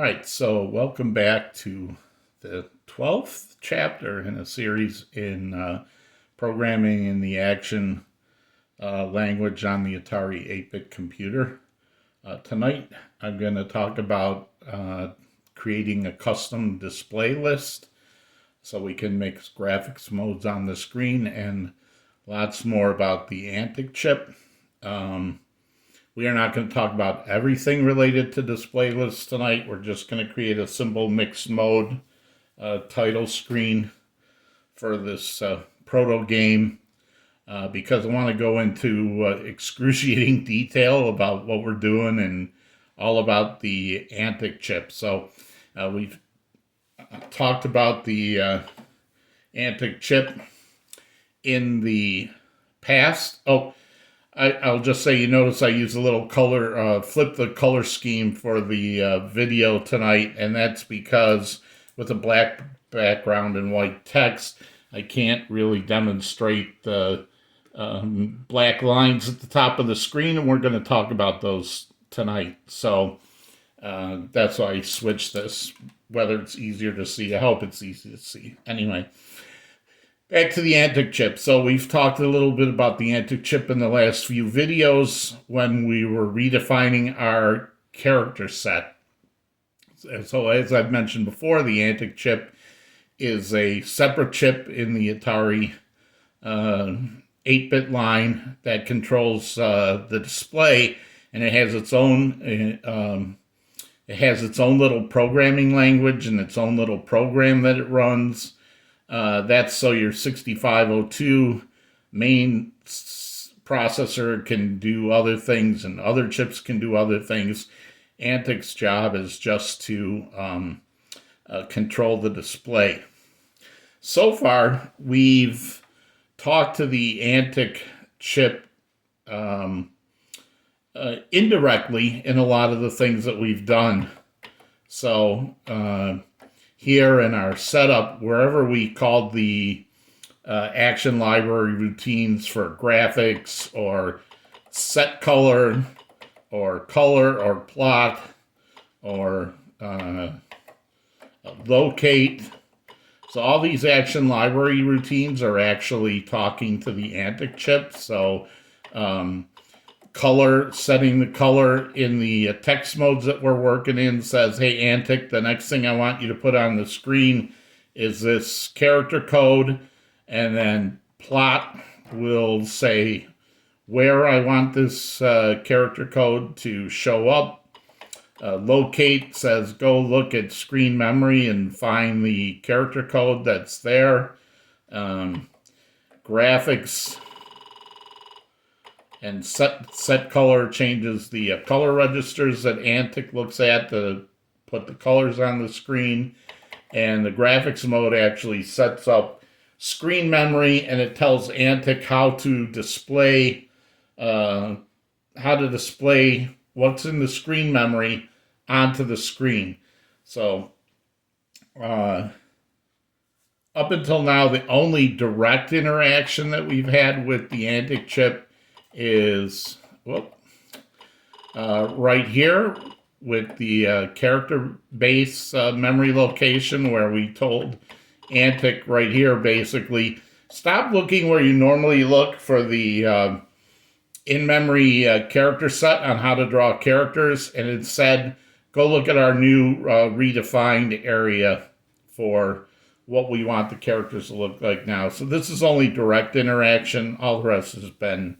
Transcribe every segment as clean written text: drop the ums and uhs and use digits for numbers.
All right, so welcome back to the 12th chapter in a series in programming in the action language on the Atari 8-bit computer. Tonight I'm going to talk about creating a custom display list so we can make graphics modes on the screen and lots more about the ANTIC chip. We are not going to talk about everything related to display lists tonight. We're just going to create a simple mixed mode title screen for this proto game because I want to go into excruciating detail about what we're doing and all about the ANTIC chip. So we've talked about the ANTIC chip in the past. I'll just say, you notice I use a little color, flip the color scheme for the video tonight, and that's because with a black background and white text, I can't really demonstrate the black lines at the top of the screen, and we're going to talk about those tonight. So that's why I switched this, whether it's easier to see. I hope it's easy to see. Anyway. Back to the ANTIC chip. So we've talked a little bit about the ANTIC chip in the last few videos when we were redefining our character set. So as I've mentioned before, the ANTIC chip is a separate chip in the Atari 8-bit line that controls the display, and it has its own little programming language and its own little program that it runs. That's so your 6502 main processor can do other things and other chips can do other things. ANTIC's job is just to control the display. So far, we've talked to the ANTIC chip indirectly in a lot of the things that we've done. So here in our setup, wherever we called the action library routines for graphics or set color or plot or locate. So all these action library routines are actually talking to the ANTIC chip. So color, setting the color in the text modes that we're working in says, hey, ANTIC, the next thing I want you to put on the screen is this character code. And then plot will say where I want this character code to show up. Locate says go look at screen memory and find the character code that's there. Graphics and set color changes the color registers that ANTIC looks at to put the colors on the screen. And the graphics mode actually sets up screen memory, and it tells ANTIC how to display what's in the screen memory onto the screen. So up until now, the only direct interaction that we've had with the ANTIC chip is right here with the character base memory location, where we told ANTIC right here basically stop looking where you normally look for the in-memory character set on how to draw characters, and it said go look at our new redefined area for what we want the characters to look like now. So this is only direct interaction. All the rest has been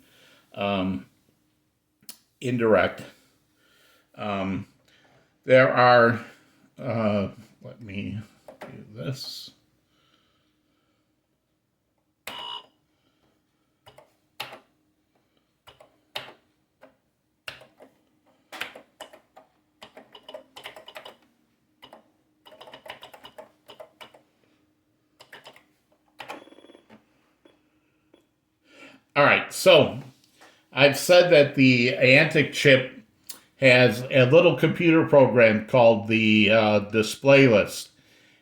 indirect. There are, let me do this. All right, so I've said that the ANTIC chip has a little computer program called the display list.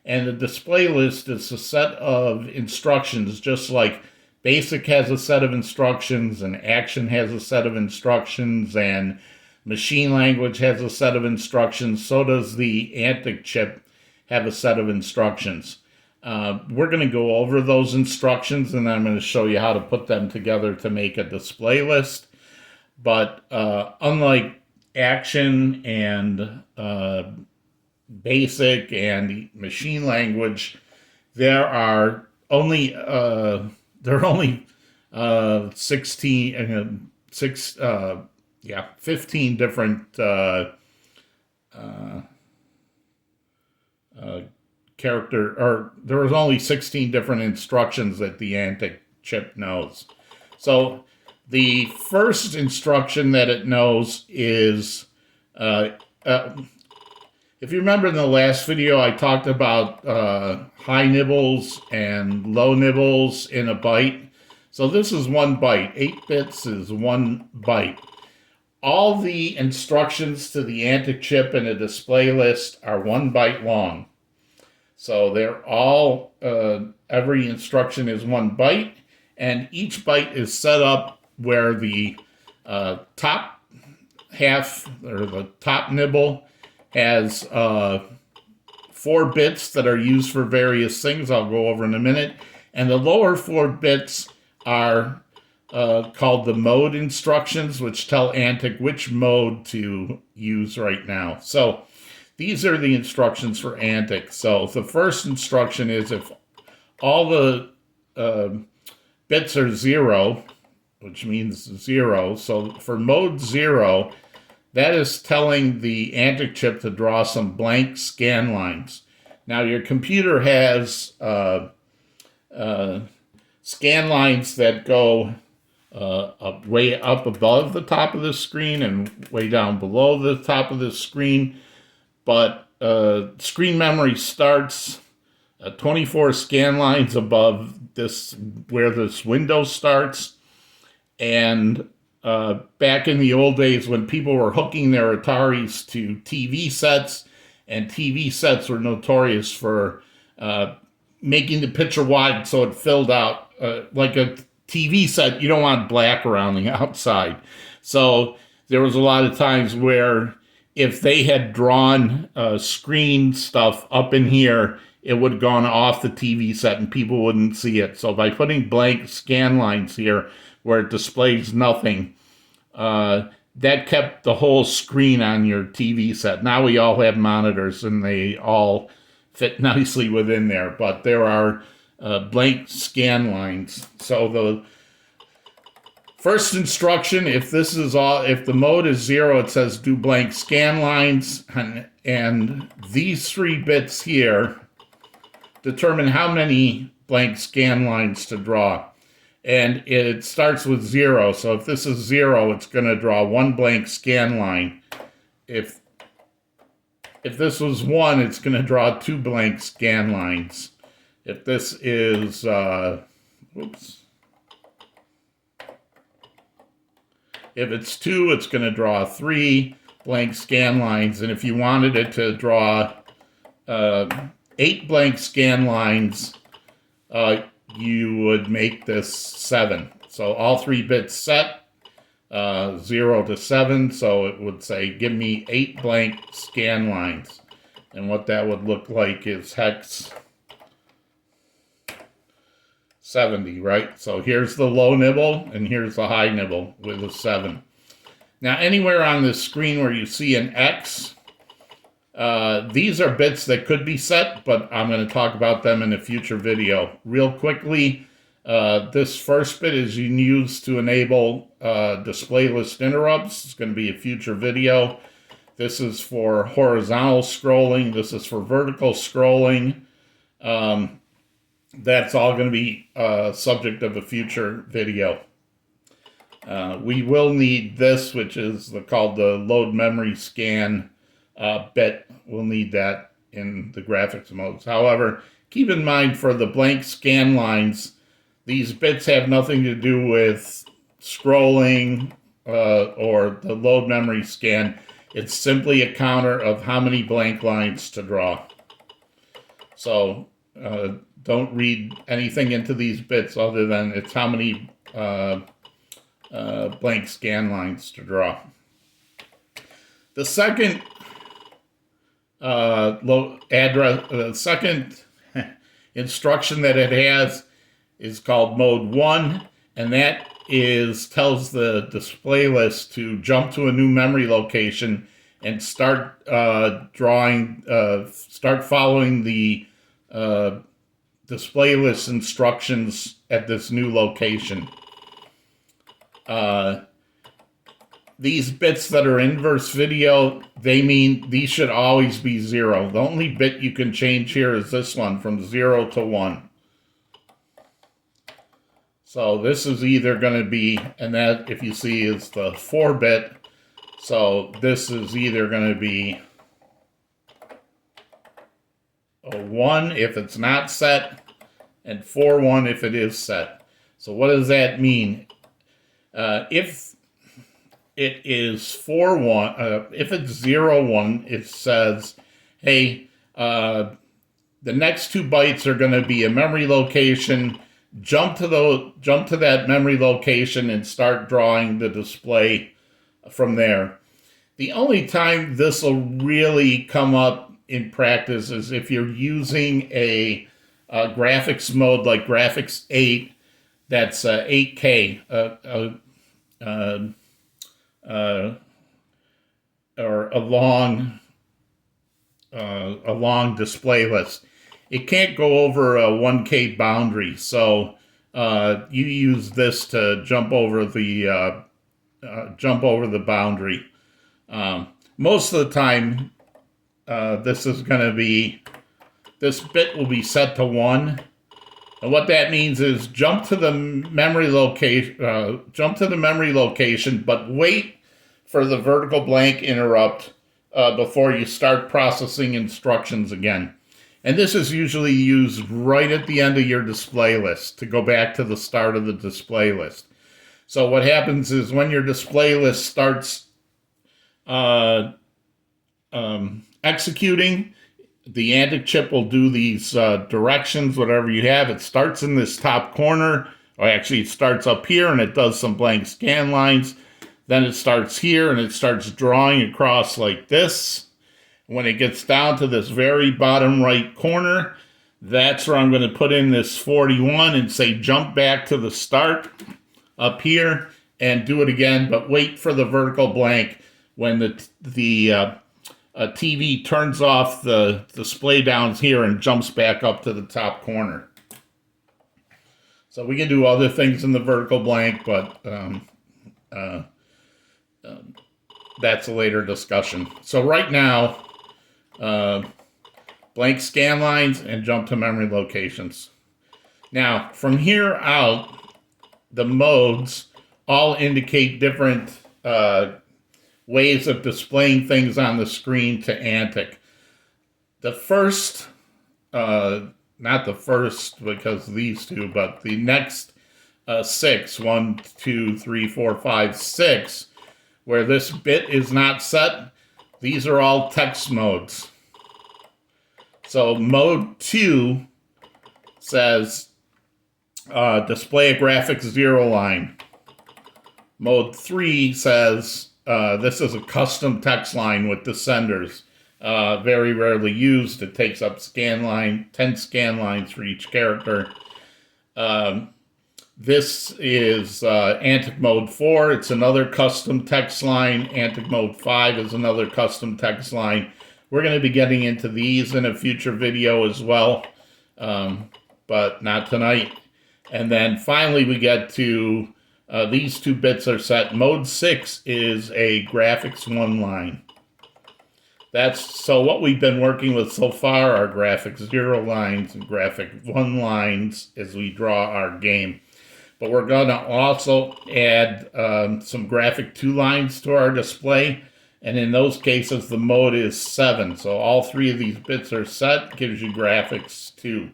And the display list is a set of instructions, just like BASIC has a set of instructions and Action has a set of instructions and Machine language has a set of instructions. So does the ANTIC chip have a set of instructions. We're going to go over those instructions, and then I'm going to show you how to put them together to make a display list. But unlike action and basic and machine language, there are only 15 different there was only 16 different instructions that the ANTIC chip knows. So the first instruction that it knows is, if you remember in the last video, I talked about high nibbles and low nibbles in a byte. So this is 1 byte. 8 bits is 1 byte. All the instructions to the ANTIC chip in a display list are 1 byte long. So they're all, every instruction is 1 byte, and each byte is set up where the top half, or the top nibble, has 4 bits that are used for various things I'll go over in a minute. And the lower 4 bits are called the mode instructions, which tell ANTIC which mode to use right now. So these are the instructions for ANTIC. So the first instruction is if all the bits are 0, which means 0. So for mode 0, that is telling the ANTIC chip to draw some blank scan lines. Now your computer has scan lines that go way up above the top of the screen and way down below the top of the screen. But screen memory starts 24 scan lines above this, where this window starts. And back in the old days when people were hooking their Ataris to TV sets, and TV sets were notorious for making the picture wide so it filled out like a TV set. You don't want black around the outside. So there was a lot of times where if they had drawn screen stuff up in here, it would have gone off the TV set and people wouldn't see it. So by putting blank scan lines here where it displays nothing, that kept the whole screen on your TV set. Now we all have monitors and they all fit nicely within there, but there are blank scan lines. So the first instruction, if the mode is 0, it says do blank scan lines, and these 3 bits here determine how many blank scan lines to draw. And it starts with 0. So if this is 0, it's going to draw 1 blank scan line. If this was 1, it's going to draw 2 blank scan lines. If this is, if it's 2, it's going to draw 3 blank scan lines. And if you wanted it to draw 8 blank scan lines, you would make this 7. So all 3 bits set, 0 to 7. So it would say, give me 8 blank scan lines. And what that would look like is hex 70, right? So here's the low nibble, and here's the high nibble with a 7. Now, anywhere on this screen where you see an X, these are bits that could be set, but I'm going to talk about them in a future video. Real quickly, this first bit is used to enable display list interrupts. It's going to be a future video. This is for horizontal scrolling. This is for vertical scrolling. That's all going to be subject of a future video. We will need this, which is called the load memory scan bit. We'll need that in the graphics modes. However, keep in mind for the blank scan lines, these bits have nothing to do with scrolling or the load memory scan. It's simply a counter of how many blank lines to draw. So don't read anything into these bits other than it's how many blank scan lines to draw. The second the second instruction that it has is called mode 1, and that tells the display list to jump to a new memory location and start start following the display list instructions at this new location. These bits that are inverse video, they mean these should always be 0. The only bit you can change here is this one from 0 to 1. So this is either going to be, and that, if you see, is the 4-bit. So this is either going to be a 1 if it's not set, and 4-1 if it is set. So what does that mean? If it is 4-1, if it's 0-1, it says, hey, the next 2 bytes are going to be a memory location. Jump to that memory location and start drawing the display from there. The only time this will really come up in practice is if you're using a graphics mode like Graphics 8, that's 8K, or a long display list. It can't go over a 1K boundary, so you use this to jump over the boundary. Most of the time, this bit will be set to 1, and what that means is jump to the memory location, but wait for the vertical blank interrupt before you start processing instructions again. And this is usually used right at the end of your display list to go back to the start of the display list. So what happens is when your display list starts executing, the ANTIC chip will do these directions, whatever you have. It starts in this top corner, or actually it starts up here and it does some blank scan lines. Then it starts here and it starts drawing across like this. When it gets down to this very bottom right corner, that's where I'm going to put in this 41 and say jump back to the start up here and do it again, but wait for the vertical blank when the TV turns off the display downs here and jumps back up to the top corner. So we can do other things in the vertical blank, but that's a later discussion. So right now, blank scan lines and jump to memory locations. Now, from here out, the modes all indicate different ways of displaying things on the screen to ANTIC. The first, not the first because these two, but the next 6, 1, 2, 3, 4, 5, 6, where this bit is not set, these are all text modes. So mode 2 says display a graphics 0 line. Mode 3 says this is a custom text line with descenders. Very rarely used. It takes up 10 scan lines for each character. This is ANTIC mode 4. It's another custom text line. ANTIC mode 5 is another custom text line. We're going to be getting into these in a future video as well, but not tonight. And then finally we get to these 2 bits are set. Mode 6 is a graphics 1 line. So what we've been working with so far are graphics 0 lines and graphic 1 lines as we draw our game. But we're going to also add some graphic 2 lines to our display. And in those cases, the mode is 7. So all 3 of these bits are set, gives you graphics 2.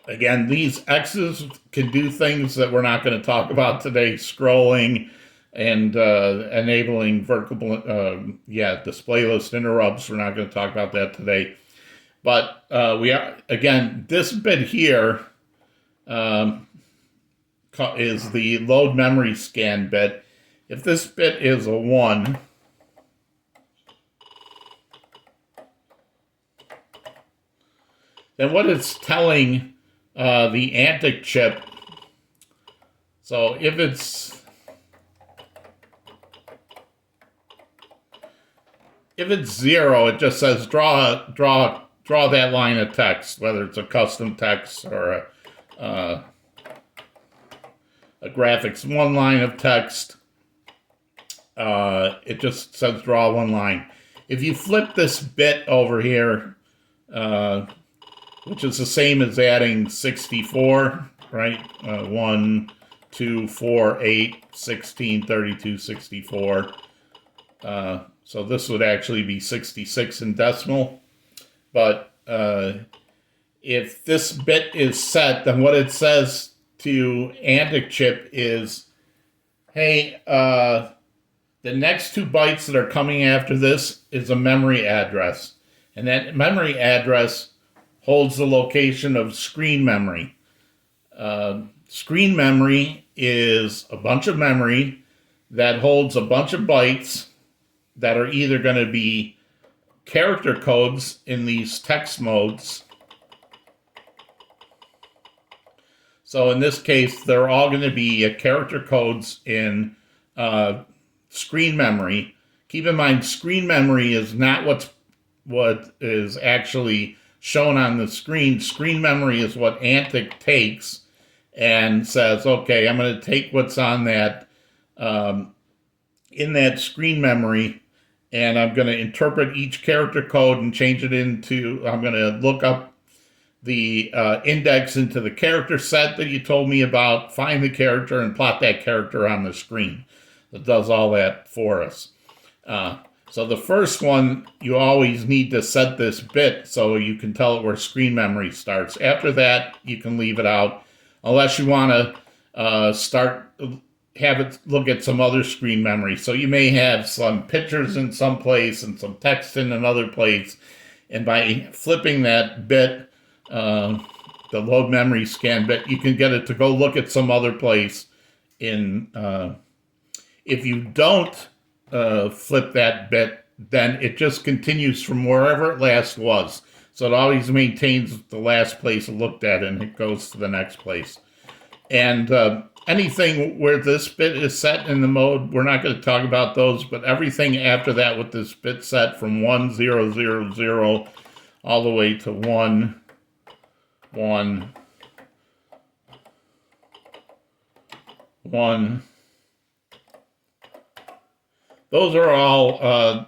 Again, these X's can do things that we're not going to talk about today, scrolling and enabling vertical, display list interrupts. We're not going to talk about that today. But this bit here is the load memory scan bit. If this bit is a 1, then what it's telling the ANTIC chip, so if it's 0, it just says draw that line of text, whether it's a custom text or a graphics 1 line of text. It just says draw 1 line. If you flip this bit over here, which is the same as adding 64, right? 1, 2, 4, 8, 16, 32, 64. So this would actually be 66 in decimal. But if this bit is set, then what it says to ANTIC chip is, hey, the next 2 bytes that are coming after this is a memory address. And that memory address holds the location of screen memory. Screen memory is a bunch of memory that holds a bunch of bytes that are either going to be character codes in these text modes. So in this case, they're all going to be character codes in screen memory. Keep in mind, screen memory is not what is actually shown on the screen. Screen memory is what ANTIC takes and says, okay, I'm going to take what's on that in that screen memory, and I'm going to interpret each character code and change it into, I'm going to look up the index into the character set that you told me about, find the character, and plot that character on the screen. It does all that for us. So the first one, you always need to set this bit so you can tell it where screen memory starts. After that, you can leave it out, unless you want to have it look at some other screen memory. So you may have some pictures in some place and some text in another place, and by flipping that bit, the load memory scan bit, you can get it to go look at some other place in. If you don't flip that bit, then it just continues from wherever it last was. So it always maintains the last place it looked at, and it goes to the next place. And anything where this bit is set in the mode, we're not going to talk about those, but everything after that with this bit set from 1, 0, 0, 0, all the way to 1, 1, 1, those are all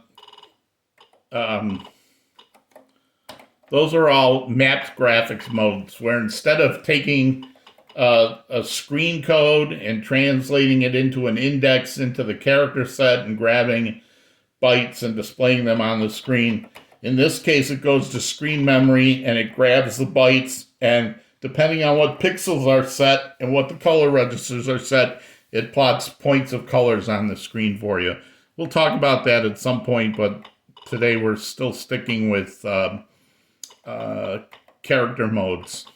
mapped graphics modes, where instead of taking a screen code and translating it into an index into the character set and grabbing bytes and displaying them on the screen, in this case it goes to screen memory and it grabs the bytes, and depending on what pixels are set and what the color registers are set, it plots points of colors on the screen for you. We'll talk about that at some point, but today we're still sticking with character modes.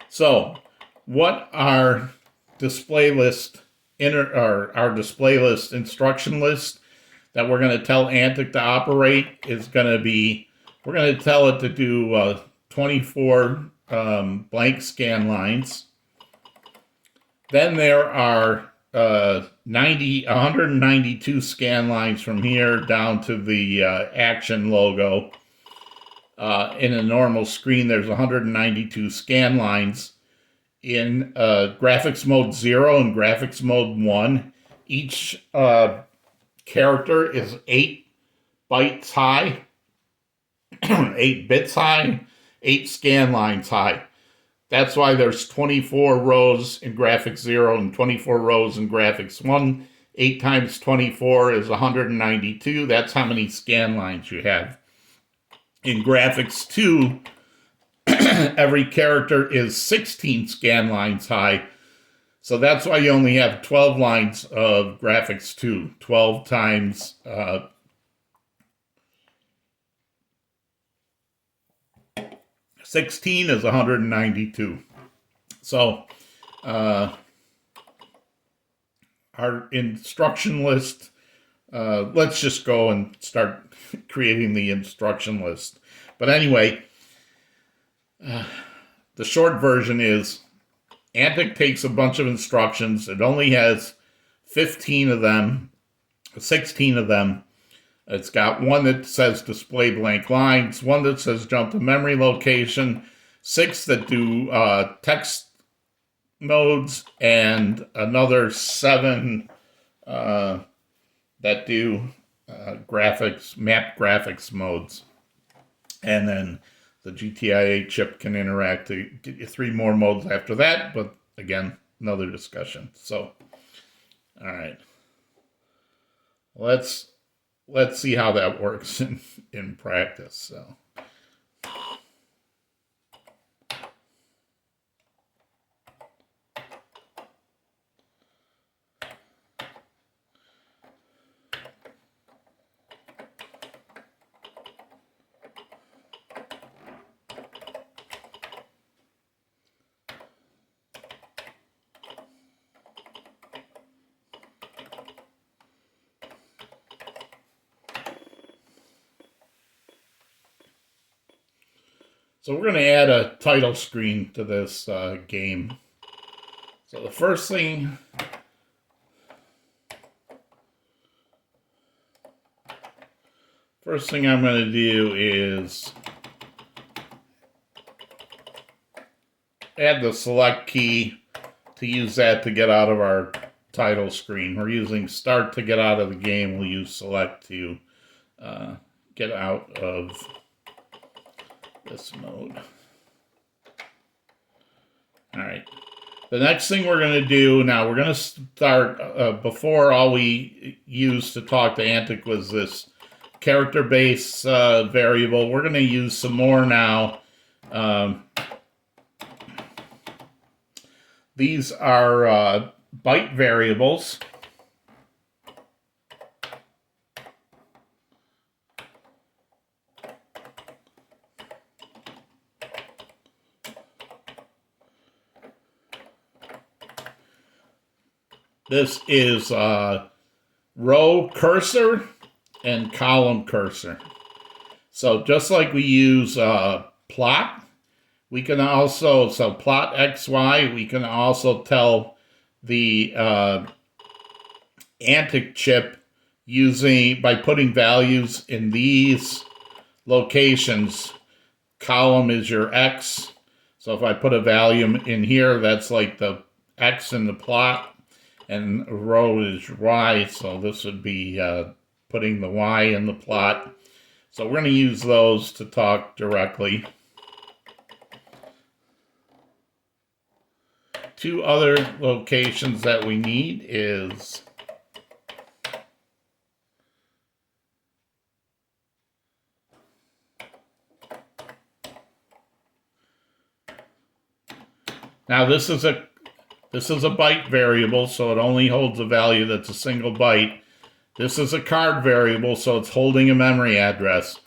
So, what our display list our display list instruction list that we're going to tell ANTIC to operate is going to be, we're going to tell it to do 24 blank scan lines. Then there are 192 scan lines from here down to the action logo. In a normal screen, there's 192 scan lines. In graphics mode 0 and graphics mode 1, each character is 8 bytes high, 8 bits high, 8 scan lines high. That's why there's 24 rows in graphics 0 and 24 rows in graphics 1. 8 times 24 is 192. That's how many scan lines you have. In graphics 2, every character is 16 scan lines high. So that's why you only have 12 lines of graphics 2. 12 times 16 is 192. So our our instruction list. Let's just go and start creating the instruction list. But anyway, the short version is ANTIC takes a bunch of instructions. It only has 15 of them, 16 of them. It's got one that says display blank lines, one that says jump to memory location, 6 that do text modes, and another 7 that do graphics, map graphics modes. And then the GTIA chip can interact to get you 3 more modes after that, but again, another discussion. So, all right. Let's see how that works in practice. So. So we're going to add a title screen to this game. So the first thing I'm going to do is add the select key to use that to get out of our title screen. We're using start to get out of the game. We'll use select to get out of this mode. All right. The next thing we're going to do now, we're going to start, before all we used to talk to ANTIC was this character base variable. We're going to use some more now. These are byte variables. This is row cursor and column cursor. So just like we use plot, we can also, so plot XY, we can also tell the ANTIC chip by putting values in these locations. Column is your X. So if I put a value in here, that's like the X in the plot. And row is Y, so this would be putting the Y in the plot. So we're going to use those to talk directly. 2 other locations that we need is now this is a byte variable, so it only holds a value that's a single byte. This is a card variable, so it's holding a memory address.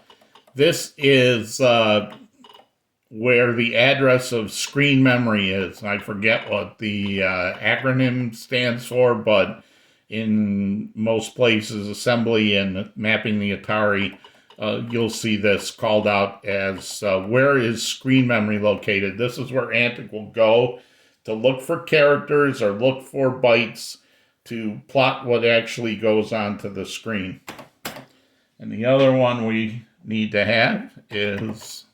This is where the address of screen memory is. I forget what the acronym stands for, but in most places, assembly and mapping the Atari, you'll see this called out as where is screen memory located. This is where ANTIC will go to look for characters or look for bytes to plot what actually goes onto the screen. And the other one we need to have is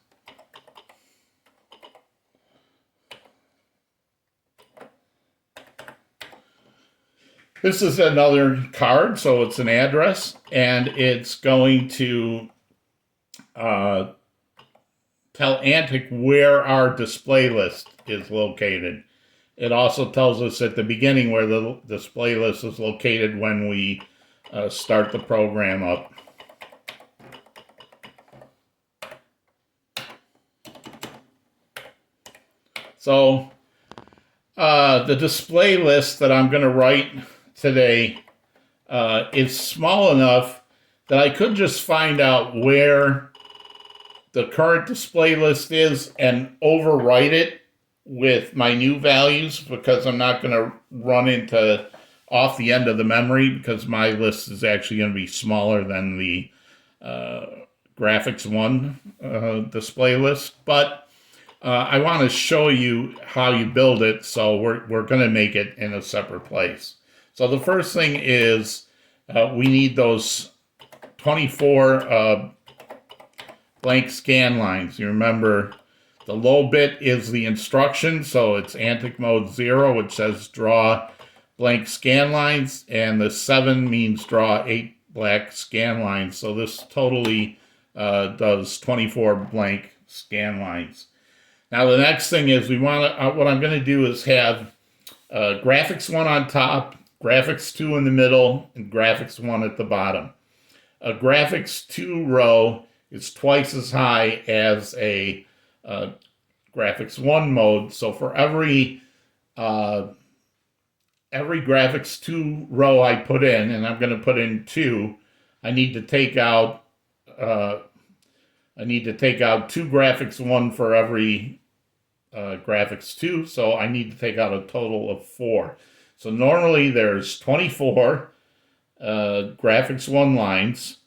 this is another card, so it's an address, and it's going to tell ANTIC where our display list is located. It also tells us at the beginning where the display list is located when we start the program up. So the display list that I'm going to write today is small enough that I could just find out where the current display list is and overwrite it with my new values, because I'm not going to run into off the end of the memory because my list is actually going to be smaller than the graphics 1 display list. But I want to show you how you build it, so we're going to make it in a separate place. So the first thing is we need those 24 blank scan lines. You remember the low bit is the instruction, so it's ANTIC mode 0, which says draw blank scan lines, and the 7 means draw 8 black scan lines. So this totally does 24 blank scan lines. Now the next thing is we want to, what I'm going to do is have graphics 1 on top, graphics 2 in the middle, and graphics 1 at the bottom. A graphics 2 row is twice as high as a graphics 1 mode. So for every graphics 2 row I put in, and I'm going to put in 2, I need to take out 2 graphics 1 for every graphics 2, so I need to take out a total of 4. So normally there's 24 graphics 1 lines,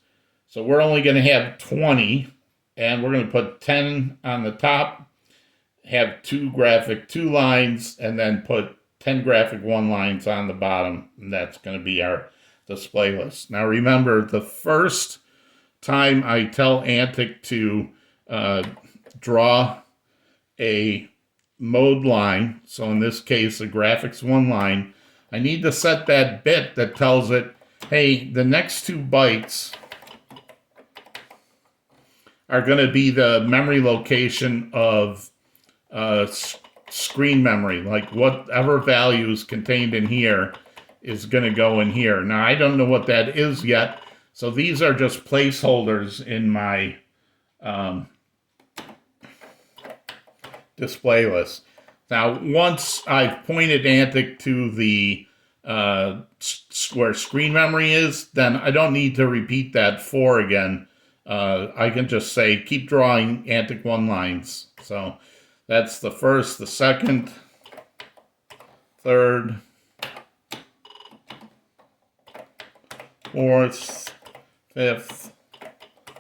so we're only going to have 20, and we're going to put 10 on the top, have 2 graphic 2 lines, and then put 10 graphic 1 lines on the bottom, and that's going to be our display list. Now remember, the first time I tell ANTIC to draw a mode line, so in this case a graphics 1 line, I need to set that bit that tells it, hey, the next 2 bytes are going to be the memory location of screen memory. Like whatever value is contained in here is going to go in here. Now I don't know what that is yet, so these are just placeholders in my display list. Now once I've pointed ANTIC to the where screen memory is, then I don't need to repeat that 4 again. I can just say keep drawing ANTIC 1 lines. So that's the first, the second, third, fourth, fifth,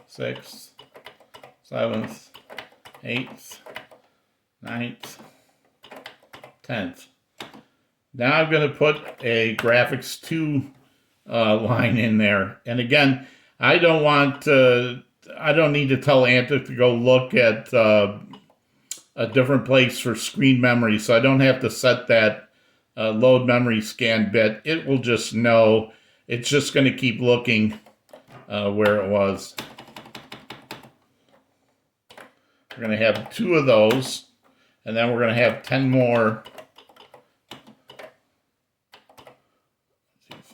sixth, seventh, eighth, ninth, 10th. Now I'm going to put a graphics 2 line in there. And again, I don't need to tell ANTIC to go look at a different place for screen memory, so I don't have to set that load memory scan bit. It will just know. It's just going to keep looking where it was. We're going to have 2 of those, and then we're going to have 10 more.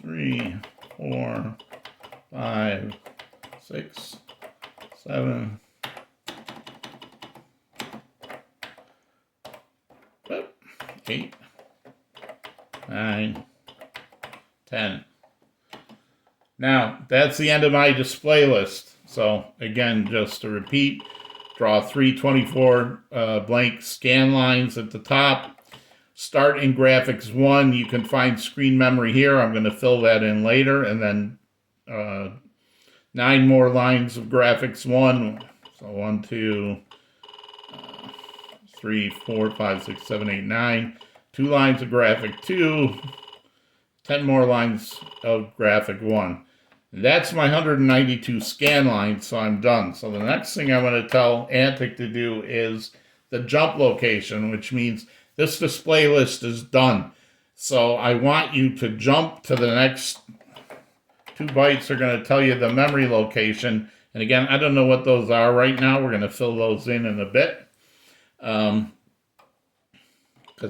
3, 4, 5, 6, 7, 8, 9, 10. Now, that's the end of my display list. So, again, just to repeat, draw 3 24 blank scan lines at the top. Start in graphics 1. You can find screen memory here. I'm going to fill that in later. And then 9 more lines of graphics 1. So 1, 2, 3, 4, 5, 6, 7, 8, 9. 2 lines of graphic 2. 10 more lines of graphic 1. That's my 192 scan lines, so I'm done. So the next thing I'm going to tell ANTIC to do is the jump location, which means this display list is done. So I want you to jump to the next 2 bytes are going to tell you the memory location. And again, I don't know what those are right now. We're going to fill those in a bit. Because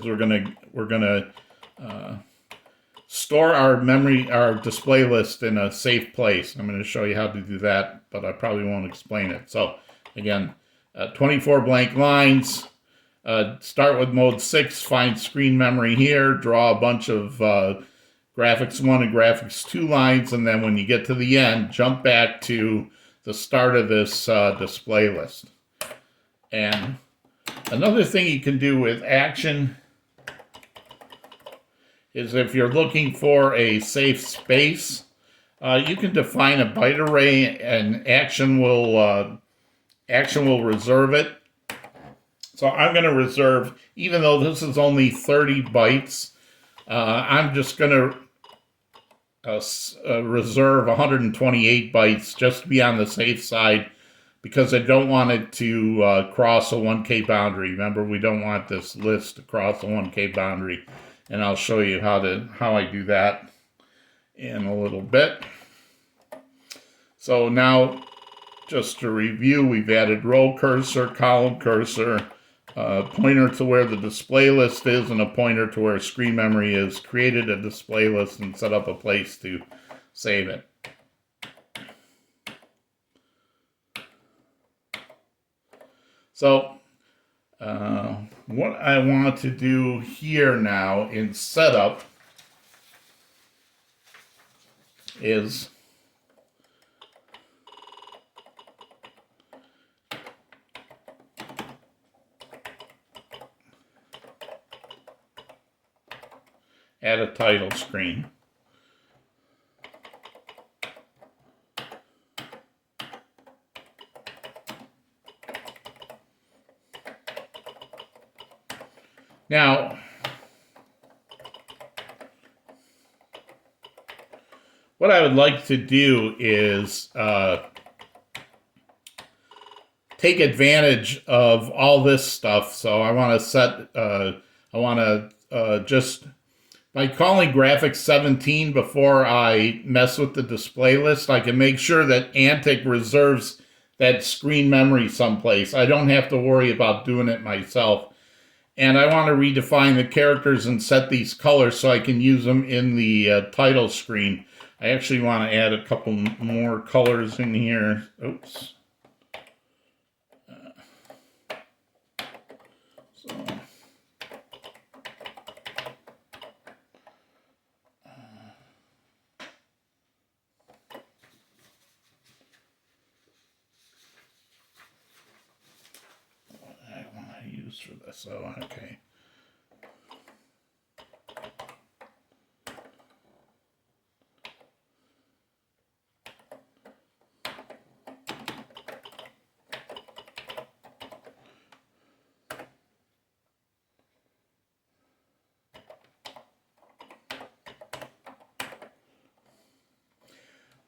we're gonna store our display list in a safe place. I'm going to show you how to do that, but I probably won't explain it. So again, 24 blank lines. Start with mode 6, find screen memory here, draw a bunch of graphics 1 and graphics 2 lines, and then when you get to the end, jump back to the start of this display list. And another thing you can do with action is if you're looking for a safe space, you can define a byte array, and Action will reserve it. So I'm going to reserve, even though this is only 30 bytes, I'm just going to reserve 128 bytes just to be on the safe side, because I don't want it to cross a 1K boundary. Remember, we don't want this list to cross a 1K boundary, and I'll show you how I do that in a little bit. So now, just to review, we've added row cursor, column cursor, pointer to where the display list is, and a pointer to where screen memory is, created a display list, and set up a place to save it. So what I want to do here now in setup is add a title screen. Now, what I would like to do is take advantage of all this stuff. So I want to set, just, by calling graphics 17 before I mess with the display list, I can make sure that ANTIC reserves that screen memory someplace. I don't have to worry about doing it myself. And I want to redefine the characters and set these colors so I can use them in the title screen. I actually want to add a couple more colors in here. Oops. For this. So, okay.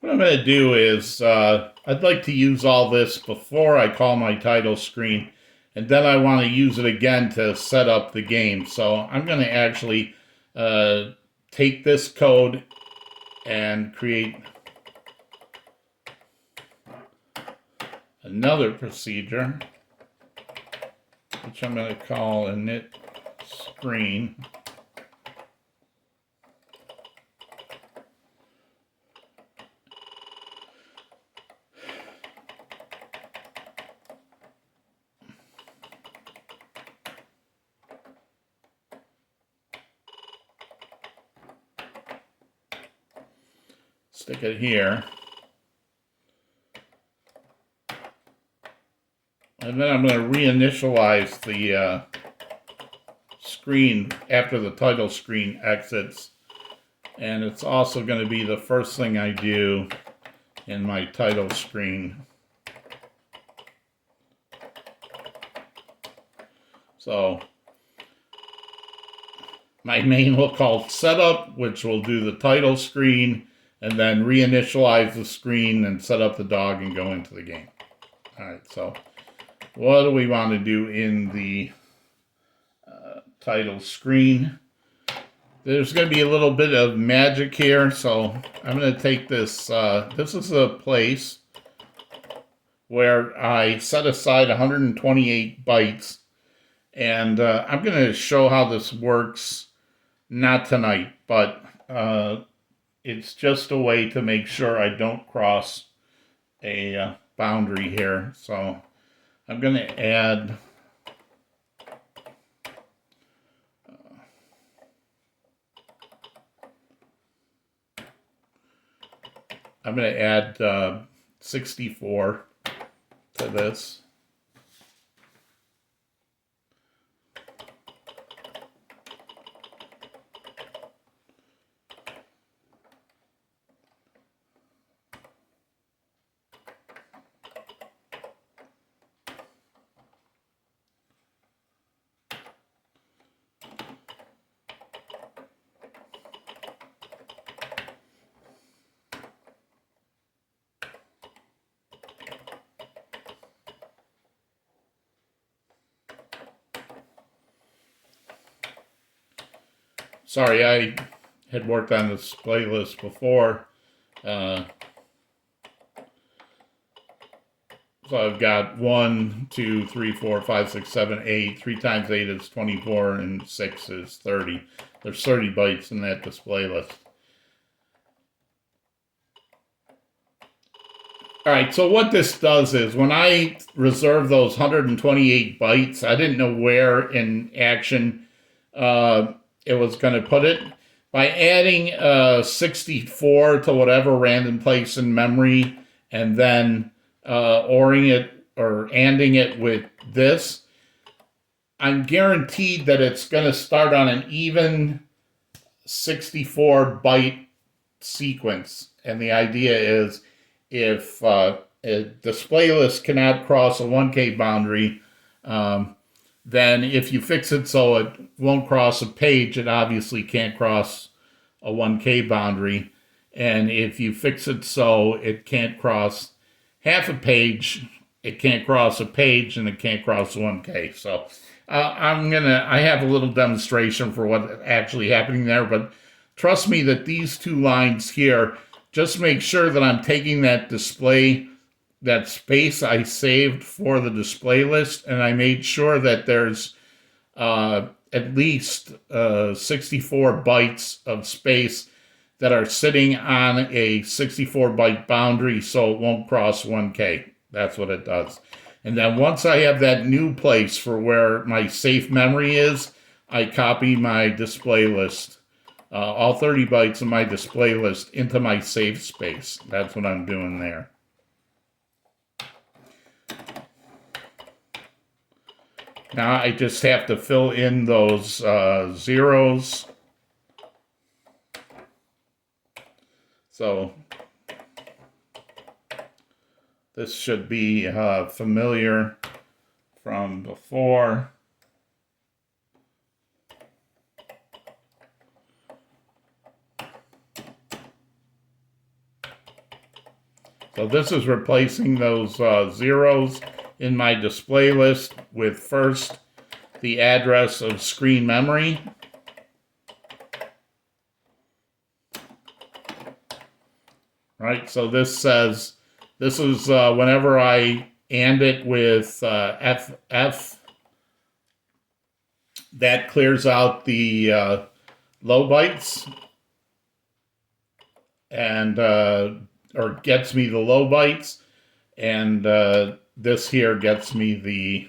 What I'm going to do is I'd like to use all this before I call my title screen, and then I want to use it again to set up the game. So I'm going to actually take this code and create another procedure, which I'm going to call init screen. Stick it here. And then I'm going to reinitialize the screen after the title screen exits. And it's also going to be the first thing I do in my title screen. So my main will call setup, which will do the title screen, and then reinitialize the screen and set up the dog and go into the game. All right, so what do we want to do in the title screen? There's going to be a little bit of magic here, so I'm going to take this. This is a place where I set aside 128 bytes, and I'm going to show how this works, not tonight, but it's just a way to make sure I don't cross a boundary here. So I'm going to add I'm going to add 64 to this. sorry, I had worked on this playlist before. So I've got 1, 2, 3, 4, 5, 6, 7, 8. 3 times 8 is 24, and 6 is 30. There's 30 bytes in that display list. All right, so what this does is when I reserve those 128 bytes, I didn't know where in action it was going to put it. By adding 64 to whatever random place in memory and then ORing it or ANDing it with this, I'm guaranteed that it's going to start on an even 64 byte sequence. And the idea is if a display list cannot cross a 1K boundary, then if you fix it so it won't cross a page, it obviously can't cross a 1K boundary. And if you fix it so it can't cross half a page, it can't cross a page, and it can't cross 1K. So I have a little demonstration for what's actually happening there, but trust me that these 2 lines here, just make sure that I'm taking that that space I saved for the display list, and I made sure that there's at least 64 bytes of space that are sitting on a 64 byte boundary so it won't cross 1K. That's what it does. And then once I have that new place for where my safe memory is, I copy my display list, all 30 bytes of my display list, into my safe space. That's what I'm doing there. Now I just have to fill in those zeros. So this should be familiar from before. So this is replacing those zeros in my display list with first the address of screen memory. Right, so this says, this is whenever I AND it with FF, that clears out the low bytes and or gets me the low bytes, and this here gets me the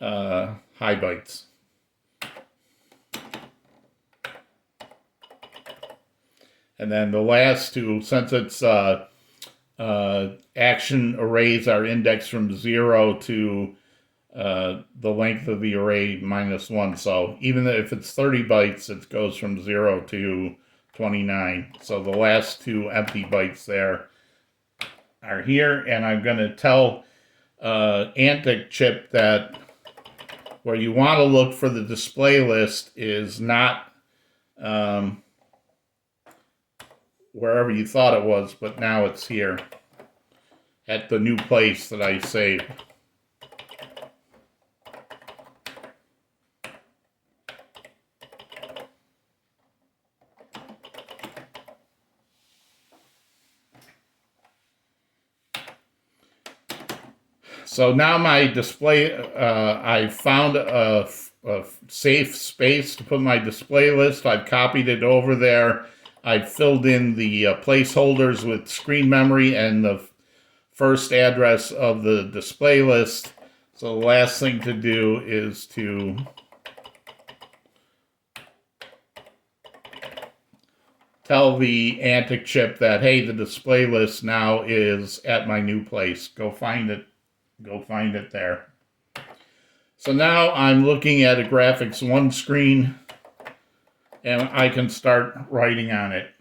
high bytes. And then the last 2, since it's action arrays are indexed from 0 to the length of the array -1. So even if it's 30 bytes, it goes from 0 to 29. So the last 2 empty bytes there are here, and I'm going to tell ANTIC chip that where you want to look for the display list is not wherever you thought it was, but now it's here at the new place that I saved. So now my display, I found a safe space to put my display list. I've copied it over there. I've filled in the placeholders with screen memory and the first address of the display list. So the last thing to do is to tell the ANTIC chip that, hey, the display list now is at my new place. Go find it. Go find it there. So now I'm looking at a graphics 1 screen, and I can start writing on it.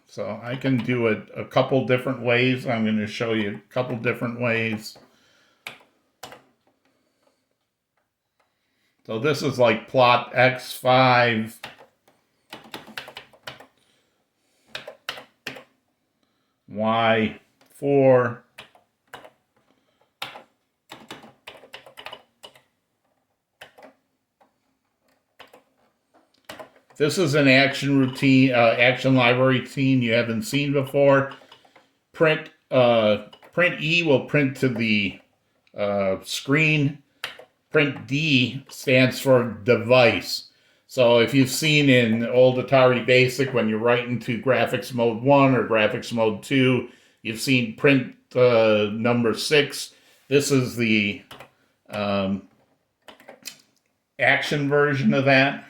So I can do it a couple different ways. I'm going to show you a couple different ways. So this is like plot X5. Y4. This is an action routine, action library routine you haven't seen before. Print E will print to the screen. Print D stands for device. So if you've seen in old Atari Basic, when you're writing to graphics mode 1 or graphics mode 2, you've seen print number 6. This is the action version of that.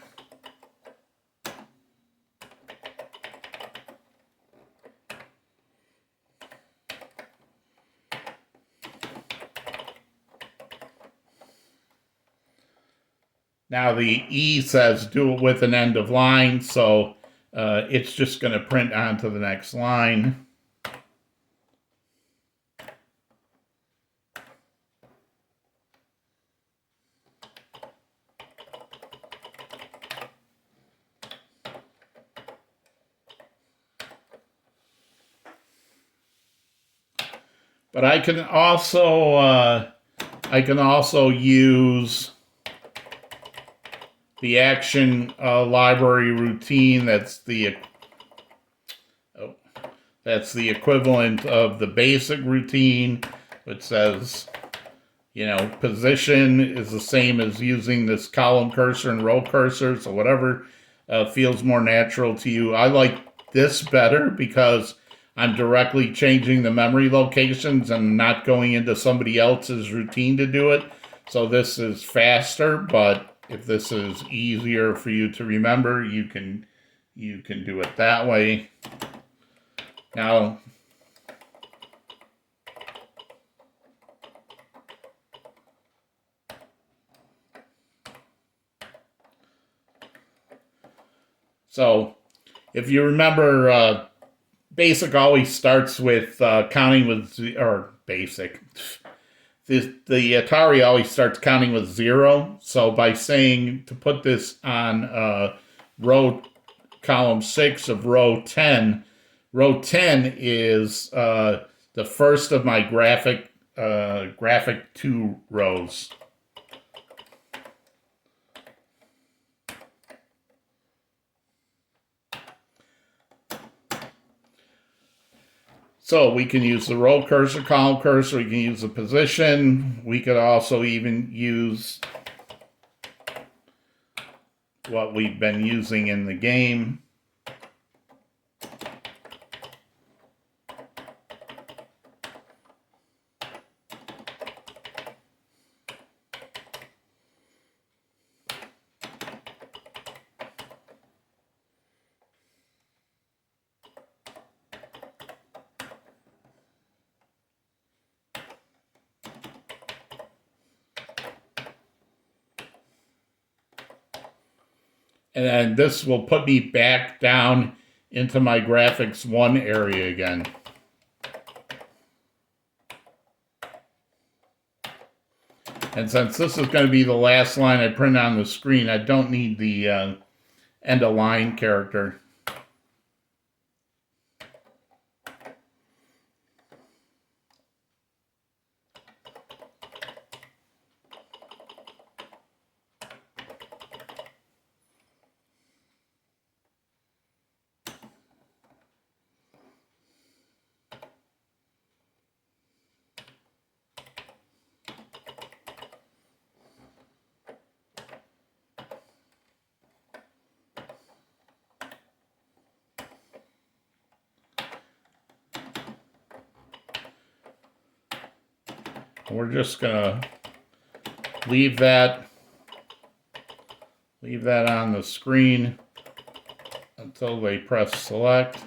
Now the E says do it with an end of line, so it's just going to print onto the next line. But I can also use the action library routine. That's the equivalent of the basic routine, which says, you know, position is the same as using this column cursor and row cursor. So whatever feels more natural to you. I like this better because I'm directly changing the memory locations and not going into somebody else's routine to do it. So this is faster, but if this is easier for you to remember, you can do it that way. Now, so if you remember, basic always starts with counting with, or basic. The Atari always starts counting with 0. So by saying to put this on column 6 of row 10 is the first of my graphic 2 rows. So we can use the row cursor, column cursor, we can use the position. We could also even use what we've been using in the game. And then this will put me back down into my graphics 1 area again. And since this is going to be the last line I print on the screen, I don't need the end of line character. We're just gonna leave that on the screen until they press select.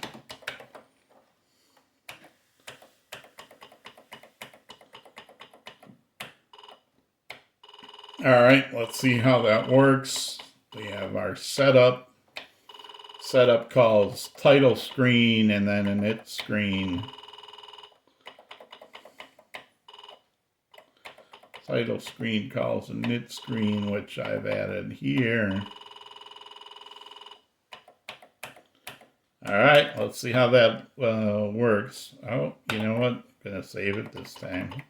All right, let's see how that works. We have our setup. Setup calls title screen and then init screen. Title screen calls init screen, which I've added here. All right, let's see how that works. Oh, you know what? I'm gonna save it this time.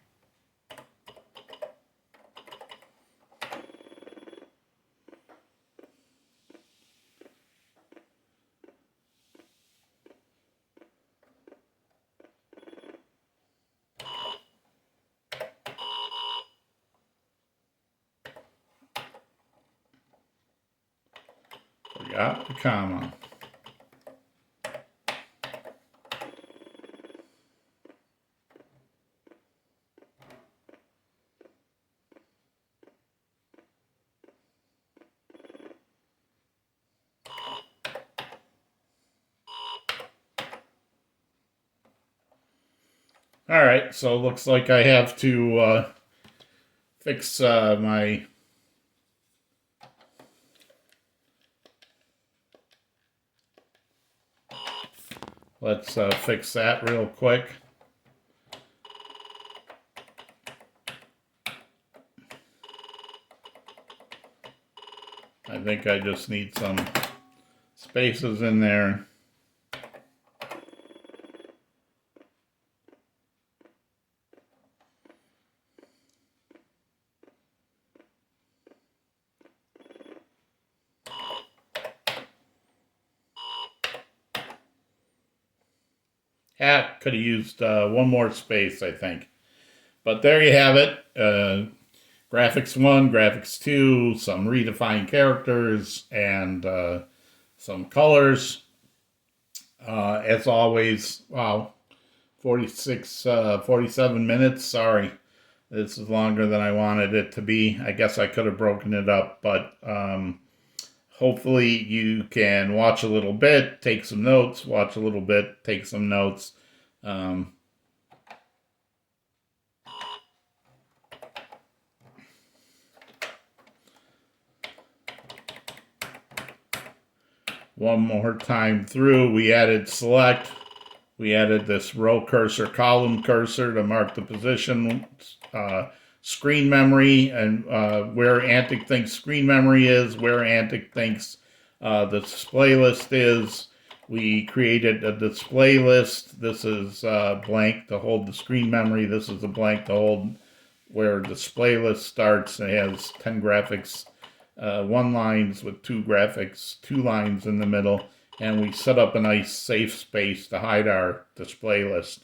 Got the comma. All right, so it looks like I have to fix my let's fix that real quick. I think I just need some spaces in there. Could have used one more space, I think. But there you have it. Graphics 1, Graphics 2, some redefined characters, and some colors. As always, wow, 47 minutes. Sorry, this is longer than I wanted it to be. I guess I could have broken it up, but hopefully you can watch a little bit, take some notes, watch a little bit, take some notes. One more time through, we added select. We added this row cursor, column cursor to mark the position, screen memory, and where ANTIC thinks screen memory is, where ANTIC thinks the display list is. We created a display list. This is blank to hold the screen memory. This is a blank to hold where display list starts. It has 10 graphics, 1 lines with 2 graphics, 2 lines in the middle. And we set up a nice safe space to hide our display list.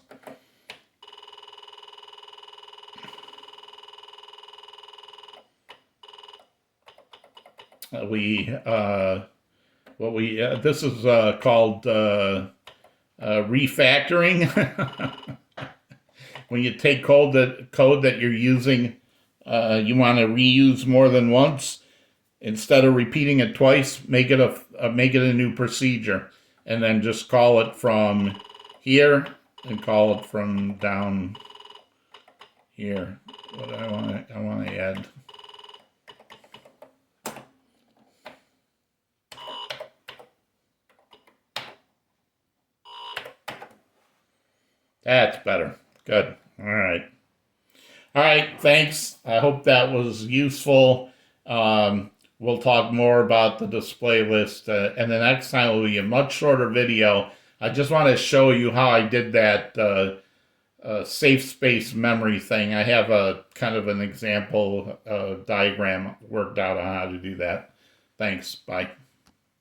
This is called refactoring. When you take code that you're using, you want to reuse more than once. Instead of repeating it twice, make it a new procedure, and then just call it from here and call it from down here. What do I want to add. That's better. Good. All right. All right. Thanks. I hope that was useful. We'll talk more about the display list, and the next time will be a much shorter video. I just want to show you how I did that safe space memory thing. I have a kind of an example diagram worked out on how to do that. Thanks. Bye.